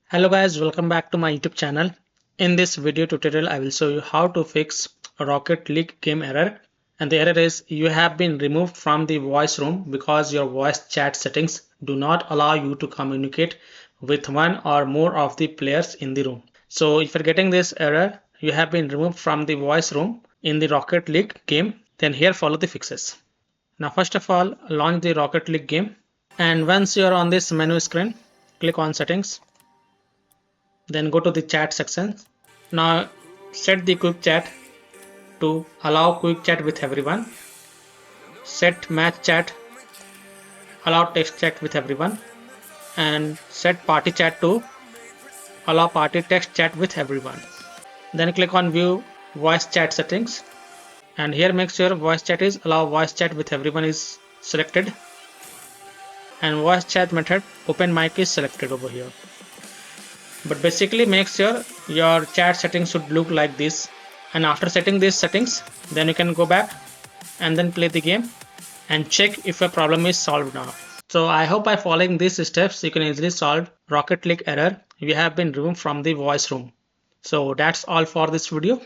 Hello guys, welcome back to my YouTube channel. In this video tutorial, I will show you how to fix a Rocket League game error. And the error is you have been removed from the voice room because your voice chat settings do not allow you to communicate with one or more of the players in the room. So if you're getting this error, you have been removed from the voice room in the Rocket League game, then here follow the fixes. Now first of all, launch the Rocket League game. And once you're on this menu screen, click on settings. Then go to the chat section. Now set the quick chat to allow quick chat with everyone. Set match chat, allow text chat with everyone. And set party chat to allow party text chat with everyone. Then click on view voice chat settings. And here make sure voice chat is allow voice chat with everyone is selected. And voice chat method open mic is selected over here. But basically make sure your chat settings should look like this. And after setting these settings, then you can go back and then play the game and check if a problem is solved now. So I hope by following these steps you can easily solve Rocket League error you have been removed from the voice room. So that's all for this video.